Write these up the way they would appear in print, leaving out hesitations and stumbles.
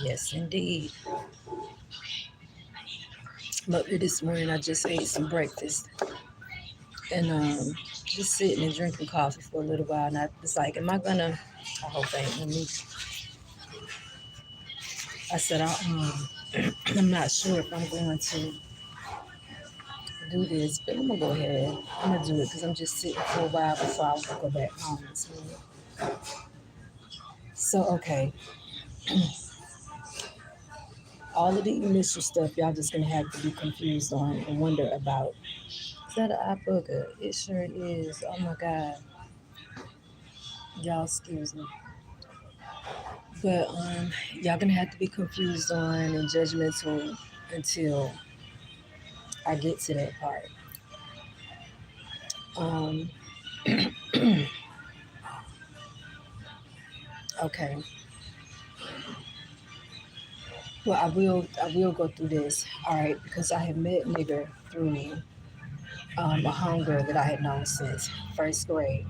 Yes, indeed. But this morning I just ate some breakfast and just sitting and drinking coffee for a little while. And I was like, am I gonna? I hope I ain't. Let me. I said, I'm not sure if I'm going to do this, but I'm gonna go ahead. I'm gonna do it because I'm just sitting for a while before I go back home this morning. So okay, all of the initial stuff y'all just gonna have to be confused on and wonder about. Is that an eye booger? It sure is. Oh my god, y'all excuse me. But y'all gonna have to be confused on and judgmental until I get to that part. Um, okay. Well, I will go through this. All right, because I have met nigger through a homegirl that I had known since first grade,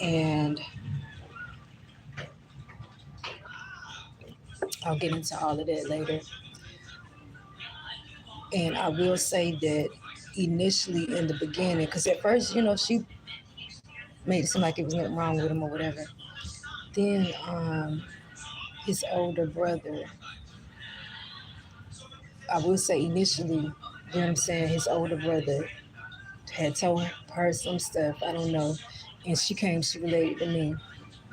and I'll get into all of that later. And I will say that initially in the beginning, because at first, she made it seem like it was nothing wrong with him or whatever. Then his older brother, I will say initially, you know what I'm saying, his older brother had told her some stuff, I don't know, and she related to me.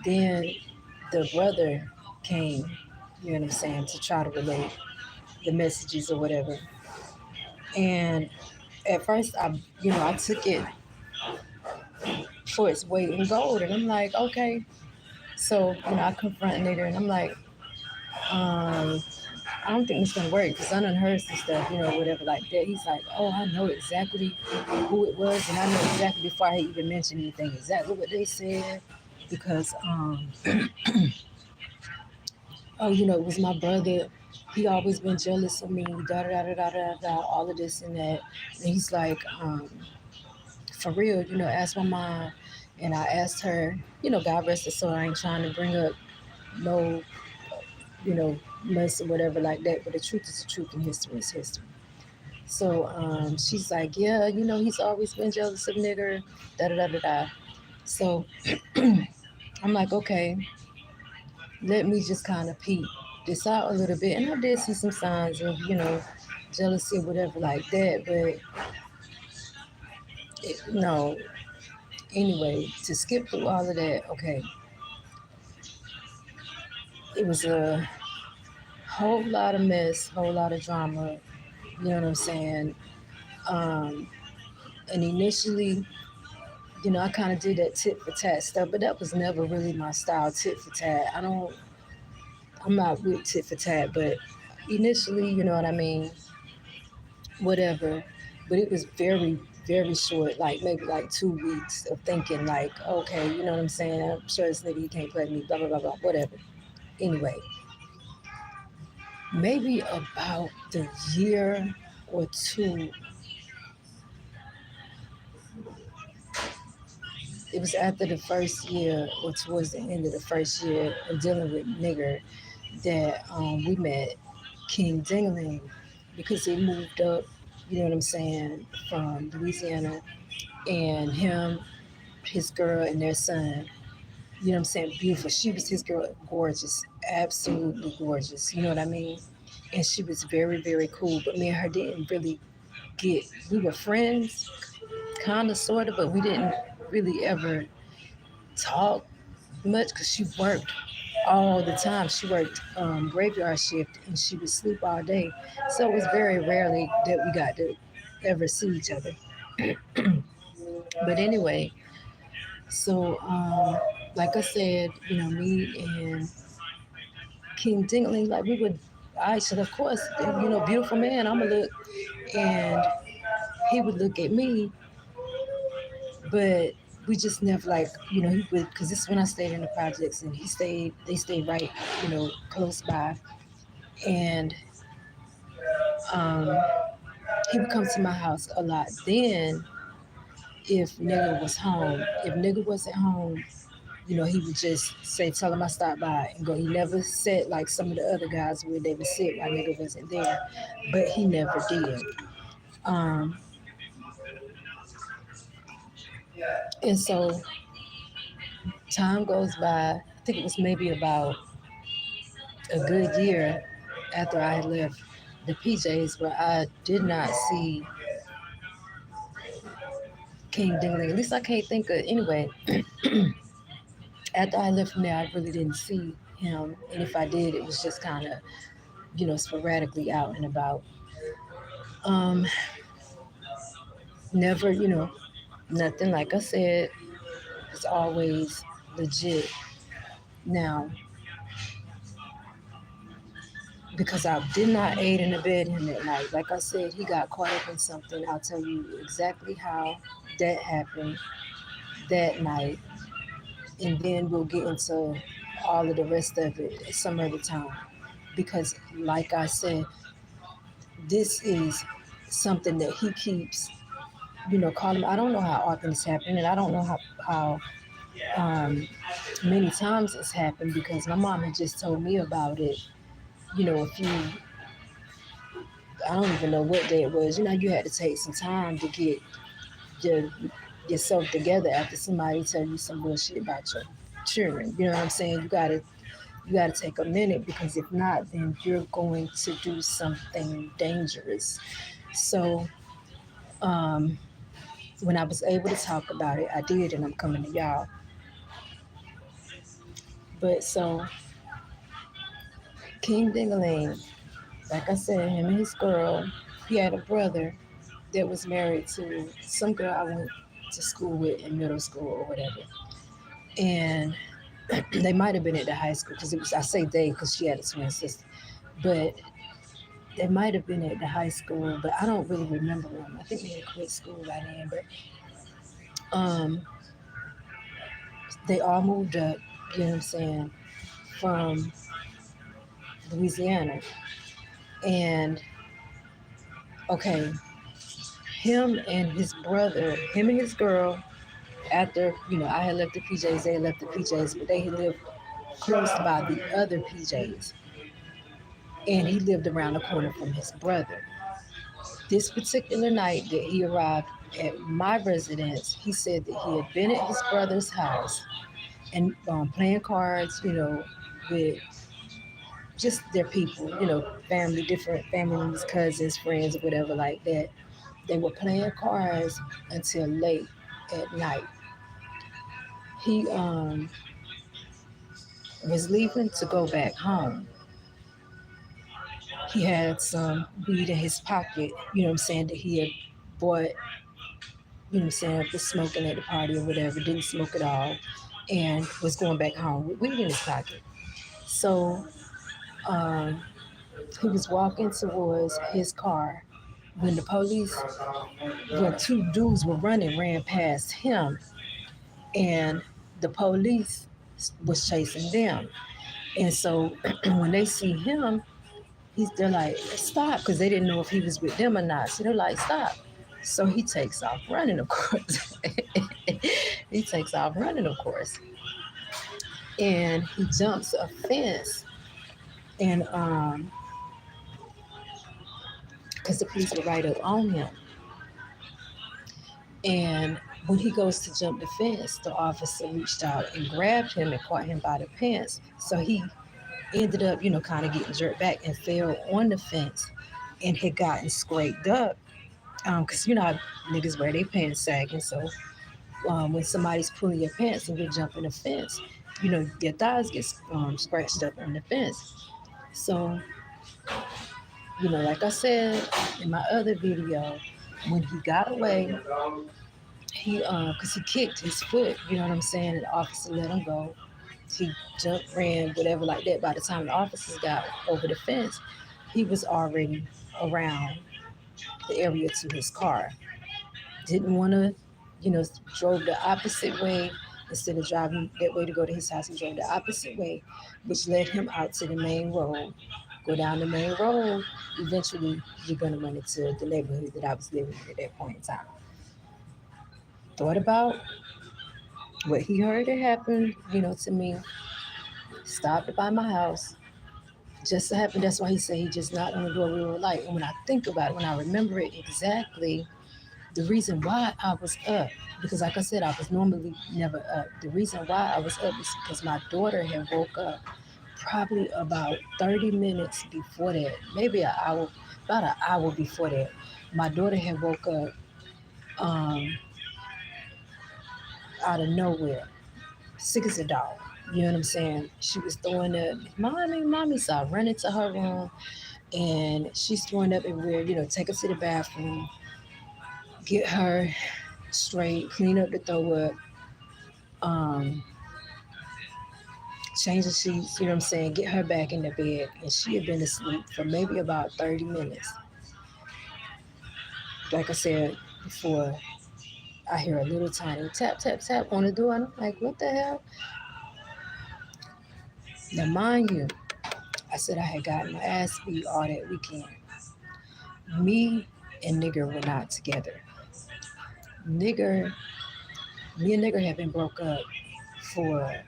Then the brother came, you know what I'm saying, to try to relate the messages or whatever. And at first I took it for its weight in gold. And I'm like, okay. So, I confront nigger and I'm like, I don't think it's gonna work because I done heard some stuff, whatever like that. He's like, oh, I know exactly who it was, and I know exactly before I even mentioned anything exactly what they said because oh, it was my brother. He always been jealous of me, da da da da da da da, all of this and that. And he's like, for real, ask my mom. And I asked her, God rest her soul, I ain't trying to bring up no, mess or whatever like that, but the truth is the truth and history is history. So she's like, yeah, he's always been jealous of nigger, da da da da da. So I'm like, okay, let me just kind of peep this out a little bit. And I did see some signs of, jealousy or whatever like that. But no, anyway, to skip through all of that, okay, it was a whole lot of mess, whole lot of drama. You know what I'm saying? Um, and initially, I kind of did that tit for tat stuff, but that was never really my style, tit for tat. I'm not with tit for tat, but initially, you know what I mean? Whatever. But it was very, very short, like maybe like 2 weeks of thinking, like, okay, you know what I'm saying? I'm sure this nigga, he can't play me, blah, blah, blah, blah, whatever. Anyway, maybe about the year or two, it was after the first year or towards the end of the first year of dealing with nigger that we met King Dingling because he moved up, you know what I'm saying, from Louisiana, and him, his girl, and their son, you know what I'm saying, beautiful. She was his girl, gorgeous, absolutely gorgeous, you know what I mean? And she was very, very cool, but me and her didn't really get, we were friends, kind of, sort of, but we didn't really ever talk much because she worked all the time. She worked graveyard shift and she would sleep all day. So it was very rarely that we got to ever see each other. But anyway, so like I said, me and King Dingley, like we would, I said, of course, beautiful man, I'm gonna look, and he would look at me, but we just never like, he would, because this is when I stayed in the projects and they stayed right, close by, and um, he would come to my house a lot. Then, if nigga was home, if nigga wasn't home, He would just say, "Tell him I stopped by," and go. He never said like some of the other guys where they would sit while nigga wasn't there, but he never did. Um, and so time goes by. I think it was maybe about a good year after I had left the PJs, where I did not see King Dingling. At least I can't think of anyway. After I left from there, I really didn't see him, and if I did, it was just kind of sporadically out and about. Um, Never, nothing like I said. It's always legit. Now, because I did not aid and abet him that night. Like I said, he got caught up in something. I'll tell you exactly how that happened that night, and then we'll get into all of the rest of it some other time. Because, like I said, this is something that he keeps, calling. I don't know how often it's happening, and I don't know how um, many times it's happened because my mom had just told me about it. A few, I don't even know what day it was. You had to take some time to get your, yourself together after somebody tell you some bullshit about your children. You know what I'm saying? You gotta take a minute because if not, then you're going to do something dangerous. So um, when I was able to talk about it, I did, and I'm coming to y'all. But so King Dingaling, like I said, him and his girl, he had a brother that was married to some girl I went to school with in middle school or whatever. And they might have been at the high school because it was, I say they because she had a twin sister, but they might have been at the high school, but I don't really remember them. I think they had quit school by then, but um, they all moved up, you know what I'm saying, from Louisiana. And okay, him and his girl, after, I had left the PJs, they had left the PJs, but they had lived close by the other PJs. And he lived around the corner from his brother. This particular night that he arrived at my residence, he said that he had been at his brother's house and playing cards, with just their people, family, different family members, cousins, friends, whatever like that. They were playing cards until late at night. He was leaving to go back home. He had some weed in his pocket, that he had bought, was smoking at the party or whatever, didn't smoke at all, and was going back home with weed in his pocket. So um, he was walking towards his car when when two dudes were running, ran past him, and the police was chasing them. And so when they see him, they're like, stop, because they didn't know if he was with them or not. So they're like, stop. So he takes off running, of course. He takes off running, of course. And he jumps a fence. And because the police were right up on him. And when he goes to jump the fence, the officer reached out and grabbed him and caught him by the pants. So he ended up, kind of getting jerked back and fell on the fence and had gotten scraped up. Because you know how niggas wear their pants sagging. So when somebody's pulling your pants and you're jumping the fence, your thighs get scratched up on the fence. So, like I said in my other video, when he got away, because he kicked his foot, you know what I'm saying, and the officer let him go. He jumped, ran, whatever like that. By the time the officers got over the fence, he was already around the area to his car. Didn't want to, drove the opposite way. Instead of driving that way to go to his house, he drove the opposite way, which led him out to the main road. Go down the main road, eventually you're going to run into the neighborhood that I was living in at that point in time. Thought about What he heard it happen, to me, stopped by my house. Just so happened, that's why he said he just knocked on the door. We were like, and when I think about it, when I remember it exactly, the reason why I was up, because like I said, I was normally never up. The reason why I was up is because my daughter had woke up probably about 30 minutes before that, maybe an hour, about an hour before that. My daughter had woke up um, out of nowhere, sick as a dog. You know what I'm saying? She was throwing up, mommy, mommy. So I run into her room and she's throwing up everywhere, take her to the bathroom, get her straight, clean up the throw up, um, change the sheets, you know what I'm saying, get her back in the bed. And she had been asleep for maybe about 30 minutes. Like I said before, I hear a little tiny tap, tap, tap on the door. And I'm like, what the hell? Now, mind you, I said I had gotten my ass beat all that weekend. Me and Nigger were not together. Nigger, me and Nigger had been broke up for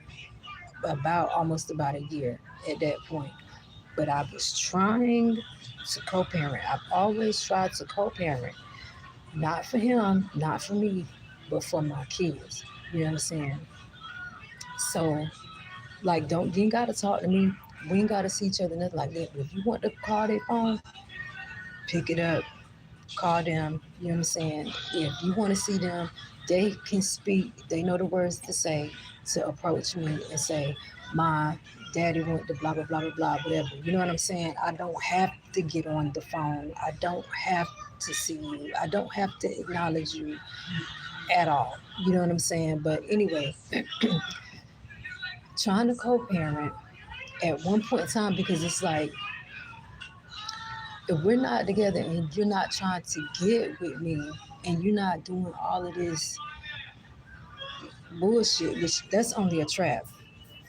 about almost about a year at that point. But I was trying to co-parent. I've always tried to co-parent, not for him, not for me, but for my kids. You know what I'm saying? So, like, don't you ain't gotta talk to me. We ain't gotta see each other, nothing like that. But if you want to call their phone, pick it up, call them. You know what I'm saying? If you want to see them, they can speak. They know the words to say to approach me and say, "My daddy went to blah blah blah blah blah whatever." You know what I'm saying? I don't have to get on the phone. I don't have to see you. I don't have to acknowledge you at all. You know what I'm saying? But anyway, trying to co-parent at one point in time, because it's like, if we're not together and you're not trying to get with me and you're not doing all of this bullshit, which that's only a trap.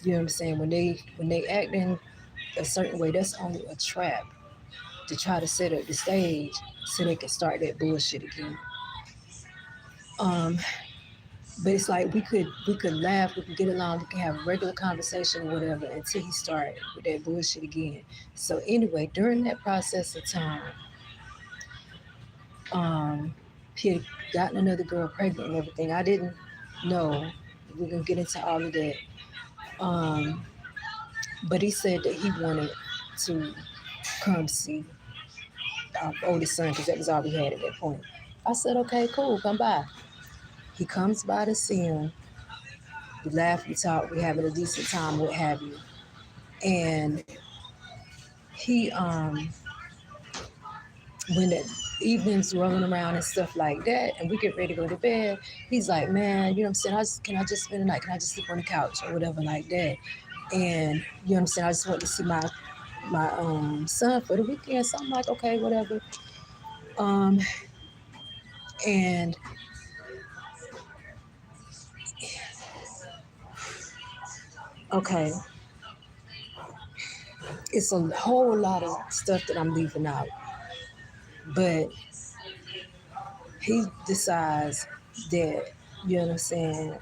You know what I'm saying? When they act in a certain way, that's only a trap to try to set up the stage so they can start that bullshit again. Um, but it's like we could laugh, we could get along, we can have a regular conversation or whatever until he started with that bullshit again. So anyway, during that process of time, um, he had gotten another girl pregnant and everything. I didn't know. We're gonna get into all of that. Um, but he said that he wanted to come see our oldest son because that was all we had at that point. I said, okay, cool, come by. He comes by to see him. We laugh, we talk, we having a decent time, what have you. And he when the evenings rolling around and stuff like that, and we get ready to go to bed, he's like, man, you know what I'm saying? Can I just spend the night? Can I just sleep on the couch or whatever like that? And you know what I'm saying? I just want to see my son for the weekend. So I'm like, okay, whatever. Um, and okay, it's a whole lot of stuff that I'm leaving out, but he decides that, you know what I'm saying,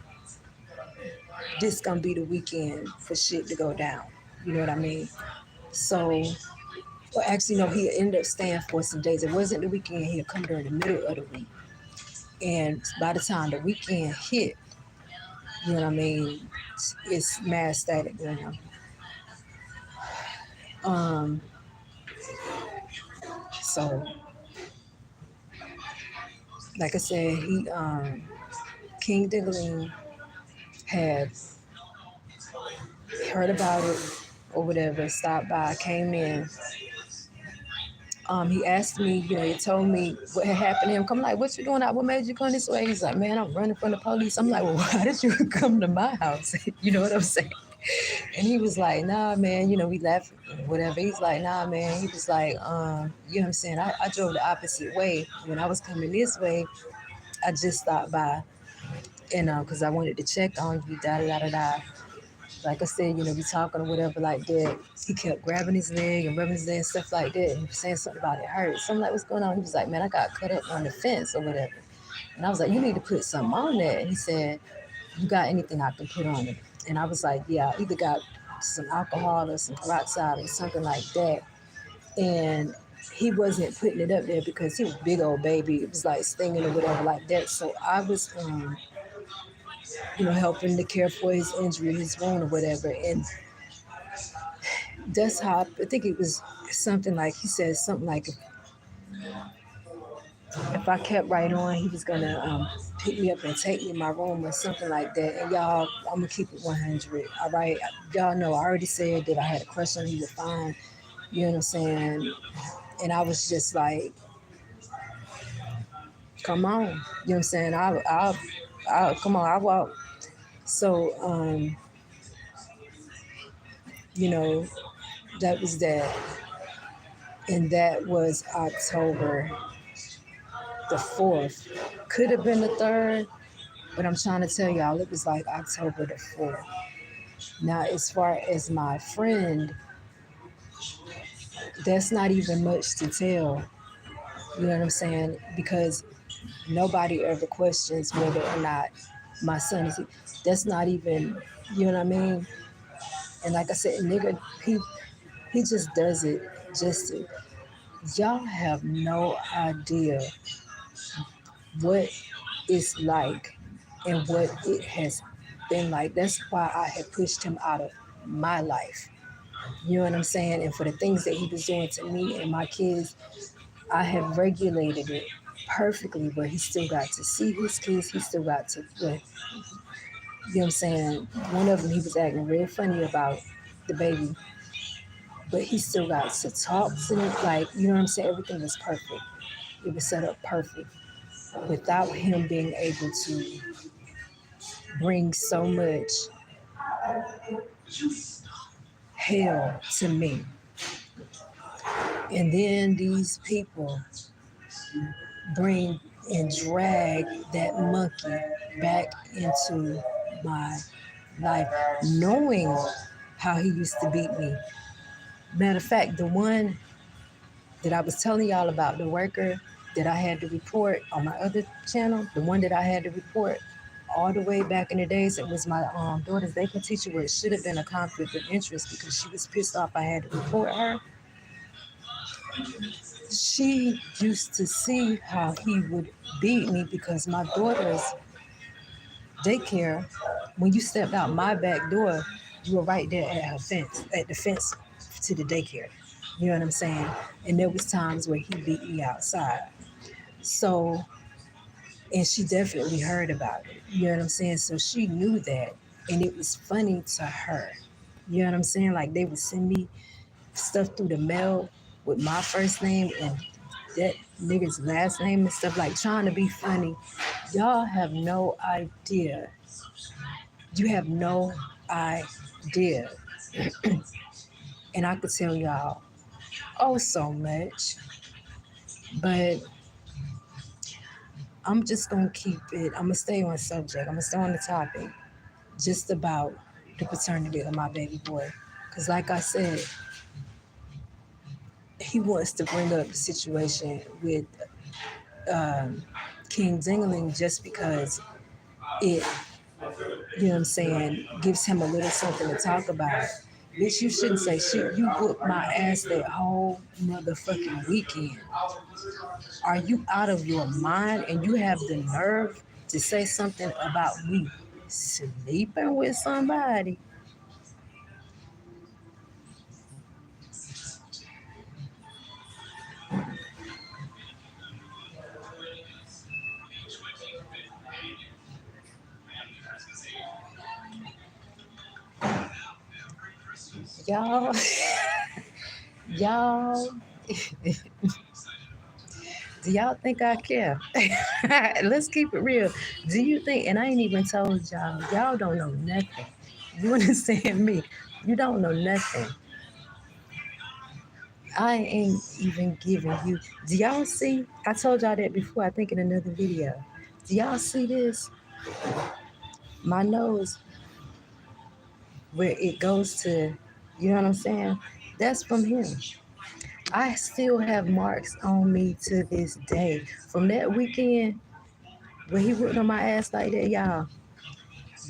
this gonna be the weekend for shit to go down. You know what I mean? So, well, actually, no, he ended up staying for some days. It wasn't the weekend. He'd come during the middle of the week. And by the time the weekend hit, you know what I mean, it's mad static going on. Um, so, like I said, King Diggling had heard about it or whatever, stopped by, came in. He asked me, he told me what had happened to him. I'm like, what you doing out? What made you come this way? He's like, man, I'm running from the police. I'm like, well, why did you come to my house? You know what I'm saying? And he was like, nah, man, we left, whatever. He's like, nah, man. He was like, you know what I'm saying? I drove the opposite way. When I was coming this way, I just stopped by, and because I wanted to check on you, da da da da da. Like I said, we talking or whatever like that. He kept grabbing his leg and rubbing his leg and stuff like that. And he was saying something about it hurt. So I'm like, what's going on? He was like, man, I got cut up on the fence or whatever. And I was like, you need to put something on that. And he said, You got anything I can put on it? And I was like, yeah, I either got some alcohol or some peroxide or something like that. And he wasn't putting it up there because he was a big old baby. It was like stinging or whatever like that. So I was, helping to care for his injury, his wound or whatever. And that's how I think it was something like he said something like if I kept right on, he was gonna pick me up and take me in my room or something like that. And y'all, I'm gonna keep it 100. All right, y'all know I already said that I had a crush on him. He was fine. You know what I'm saying? And I was just like, come on. You know what I'm saying? I'll come on. I walk. So, you know, that was that, and that was October the 4th. Could have been the 3rd, but I'm trying to tell y'all it was like October the 4th. Now, as far as my friend, that's not even much to tell. You know what I'm saying? Because nobody ever questions whether or not my son is. That's not even. You know what I mean? And like I said, nigga, he just does it just to. Y'all have no idea what it's like and what it has been like. That's why I had pushed him out of my life. You know what I'm saying? And for the things that he was doing to me and my kids, I have regulated it perfectly, but he still got to see his kids. He still got to, you know what I'm saying? One of them, he was acting real funny about the baby, but he still got to talk to them. Like, you know what I'm saying? Everything was perfect. It was set up perfect without him being able to bring so much hell to me. And then these people bring and drag that monkey back into my life, knowing how he used to beat me. Matter of fact, the one that I was telling y'all about, the worker that I had to report on my other channel, the one that I had to report all the way back in the days, it was my daughter's daycare teacher, where it should have been a conflict of interest because she was pissed off I had to report her. She used to see how he would beat me because my daughter's daycare, when you stepped out my back door, you were right there at her fence, at the fence to the daycare. You know what I'm saying? And there was times where he beat me outside. So, and she definitely heard about it. You know what I'm saying? So she knew that. And it was funny to her. You know what I'm saying? Like they would send me stuff through the mail with my first name and that nigga's last name and stuff, like trying to be funny. Y'all have no idea. You have no idea. And I could tell y'all oh so much, but I'm just gonna keep it. I'm gonna stay on subject. I'm gonna stay on the topic, just about the paternity of my baby boy. Cause like I said, he wants to bring up the situation with um, King Dingling just because it, you know what I'm saying, gives him a little something to talk about. Bitch, you shouldn't say shit. You whooped my ass that whole motherfucking weekend. Are you out of your mind and you have the nerve to say something about me sleeping with somebody? Y'all, y'all, do y'all think I care? Let's keep it real. Do you think, and I ain't even told y'all don't know nothing. You understand me? You don't know nothing. I ain't even giving you. Do y'all see? I told y'all that before, I think in another video. Do y'all see this? My nose, where it goes to, you know what I'm saying? That's from him. I still have marks on me to this day. From that weekend, when he whooped on my ass like that, y'all,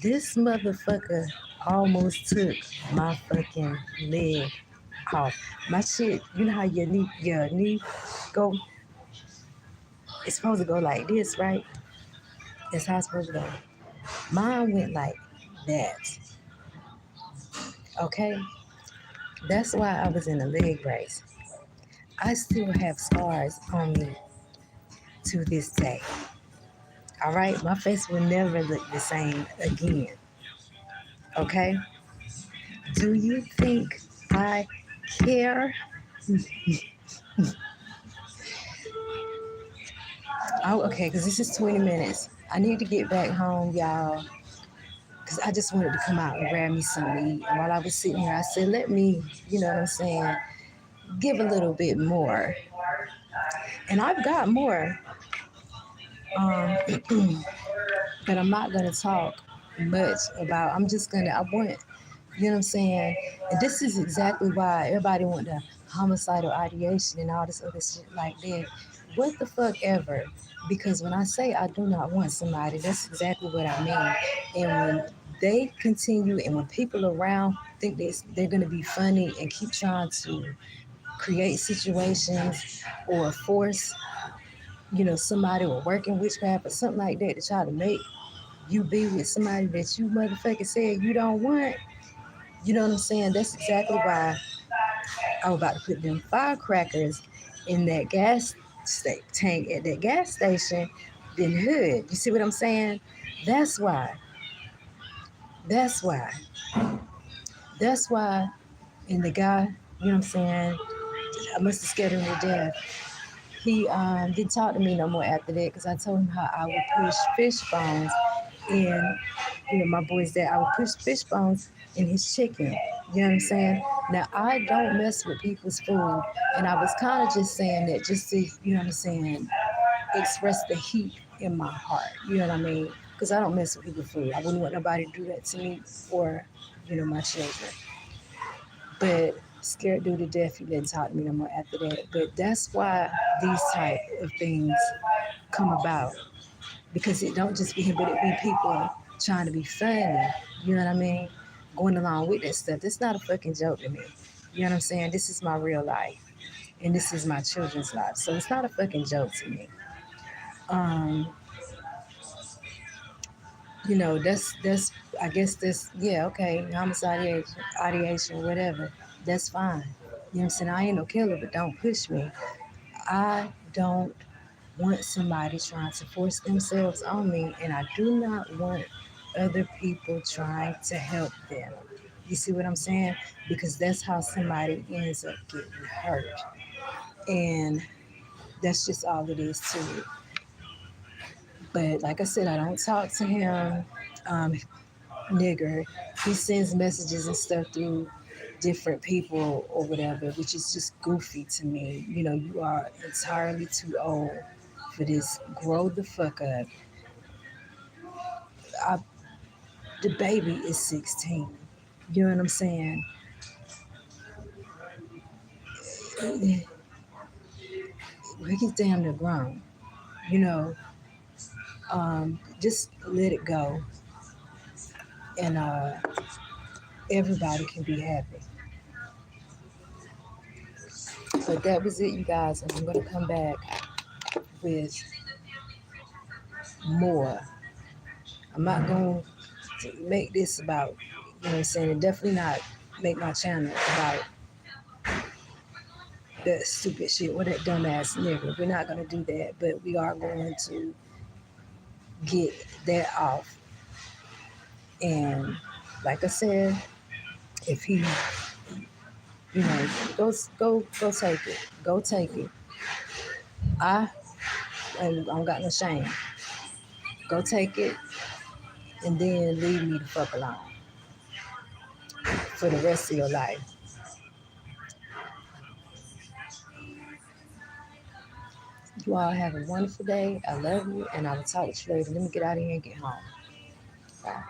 This motherfucker almost took my fucking leg off. My shit, you know how your knee go, it's supposed to go like this, right? That's how it's supposed to go. Mine went like that. Okay? That's why I was in a leg brace. I still have scars on me to this day. All right? My face will never look the same again. Okay? Do you think I care? Oh, okay, because this is 20 minutes. I need to get back home, y'all, because I just wanted to come out and grab me something to eat. And while I was sitting here, I said, let me, you know what I'm saying, give a little bit more. And I've got more, um, but I'm not going to talk much about. I'm just going to, I want, you know what I'm saying? And this is exactly why everybody want the homicidal ideation and all this other shit like that. What the fuck ever. Because when I say I do not want somebody, that's exactly what I mean. And when they continue and when people around think they're going to be funny and keep trying to create situations or force, somebody or working witchcraft or something like that to try to make you be with somebody that you motherfucking said you don't want, you know what I'm saying? That's exactly why I was about to put them firecrackers in that tank at that gas station in Hood. You see what I'm saying? That's why. That's why. That's why. And the guy, you know what I'm saying? I must have scared him to death. He didn't talk to me no more after that because I told him how I would push fish bones in, my boy's dad. I would push fish bones in his chicken. You know what I'm saying? Now, I don't mess with people's food. And I was kind of just saying that just to, you know what I'm saying, express the heat in my heart. You know what I mean? Because I don't mess with people's food. I wouldn't want nobody to do that to me or, my children. But scared due to death, he didn't talk to me no more after that. But that's why these type of things come about. Because it don't just be him, but it be people trying to be funny. You know what I mean? Going along with that stuff. That's not a fucking joke to me. You know what I'm saying? This is my real life. And this is my children's life. So it's not a fucking joke to me. Um, that's I guess that's yeah, okay, homicide ideation, whatever. That's fine. You know what I'm saying? I ain't no killer, but don't push me. I don't want somebody trying to force themselves on me, and I do not want other people trying to help them. You see what I'm saying? Because that's how somebody ends up getting hurt. And that's just all it is to it. But like I said, I don't talk to him. Um, Nigger. He sends messages and stuff through different people or whatever, which is just goofy to me. You are entirely too old for this. Grow the fuck up. I, the baby is 16. You know what I'm saying? He's damn near grown. You know, just let it go, and everybody can be happy. But that was it, you guys. And I'm gonna come back with more. I'm not gonna make this about, what I'm saying, and definitely not make my channel about that stupid shit or that dumbass nigga. We're not gonna do that, but we are going to get that off. And like I said, if he, go take it. Go take it. I don't got no shame. Go take it and then leave me the fuck alone for the rest of your life. You all have a wonderful day. I love you, and I will talk to you later. Let me get out of here and get home. Bye.